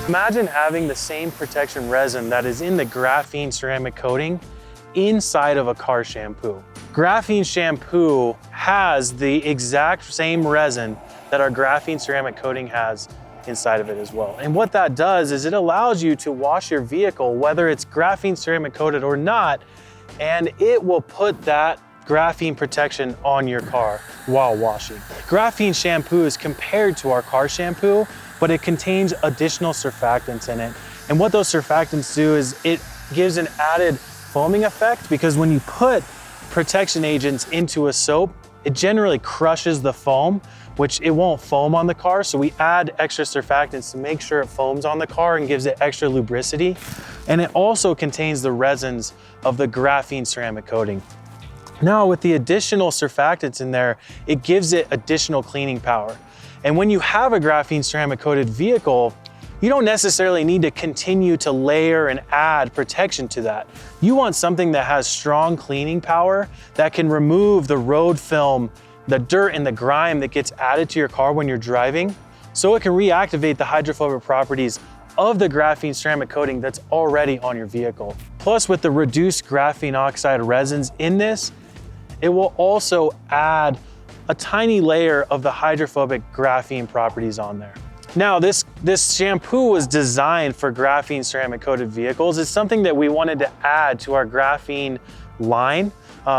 Imagine having the same protection resin that is in the graphene ceramic coating inside of a car shampoo. Graphene shampoo has the exact same resin that our graphene ceramic coating has inside of it as well. And what that does is it allows you to wash your vehicle, whether it's graphene ceramic coated or not, and it will put that graphene protection on your car while washing. Graphene shampoo is compared to our car shampoo, but it contains additional surfactants in it. And what those surfactants do is it gives an added foaming effect, because when you put protection agents into a soap, it generally crushes the foam, which it won't foam on the car. So we add extra surfactants to make sure it foams on the car and gives it extra lubricity. And it also contains the resins of the graphene ceramic coating. Now, with the additional surfactants in there, it gives it additional cleaning power. And when you have a graphene ceramic coated vehicle, you don't necessarily need to continue to layer and add protection to that. You want something that has strong cleaning power that can remove the road film, the dirt and the grime that gets added to your car when you're driving, so it can reactivate the hydrophobic properties of the graphene ceramic coating that's already on your vehicle. Plus, with the reduced graphene oxide resins in this, it will also add a tiny layer of the hydrophobic graphene properties on there. Now, this shampoo was designed for graphene ceramic coated vehicles. It's something that we wanted to add to our graphene line,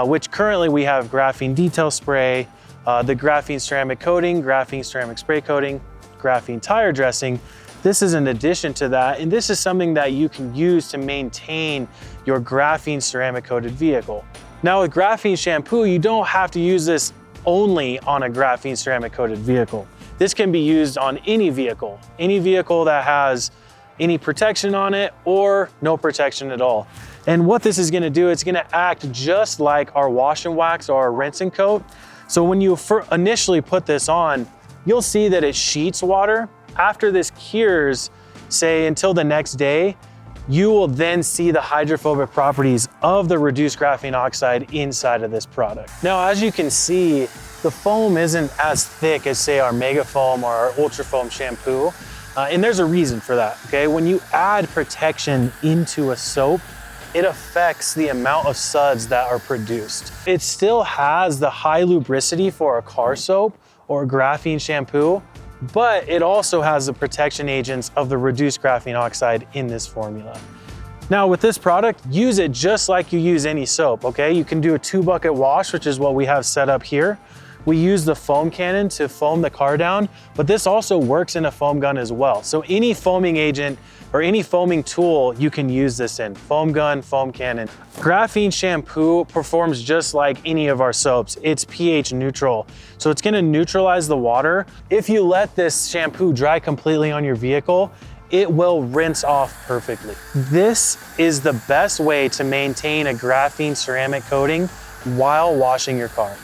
which currently we have graphene detail spray, the graphene ceramic coating, graphene ceramic spray coating, graphene tire dressing. This is an addition to that, and this is something that you can use to maintain your graphene ceramic coated vehicle. Now, with graphene shampoo, you don't have to use this only on a graphene ceramic coated vehicle. This can be used on any vehicle that has any protection on it or no protection at all. And what this is gonna do, it's gonna act just like our wash and wax or our rinse and coat. So when you initially put this on, you'll see that it sheets water. After this cures, say until the next day, you will then see the hydrophobic properties of the reduced graphene oxide inside of this product. Now, as you can see, the foam isn't as thick as, say, our Mega Foam or our Ultra Foam shampoo. And there's a reason for that, okay? When you add protection into a soap, it affects the amount of suds that are produced. It still has the high lubricity for a car soap or graphene shampoo, but it also has the protection agents of the reduced graphene oxide in this formula. Now, with this product, use it just like you use any soap, okay? You can do a 2-bucket wash, which is what we have set up here. We use the foam cannon to foam the car down, but this also works in a foam gun as well. So any foaming agent or any foaming tool you can use this in. Foam gun, foam cannon. Graphene shampoo performs just like any of our soaps. It's pH neutral, so it's gonna neutralize the water. If you let this shampoo dry completely on your vehicle, it will rinse off perfectly. This is the best way to maintain a graphene ceramic coating while washing your car.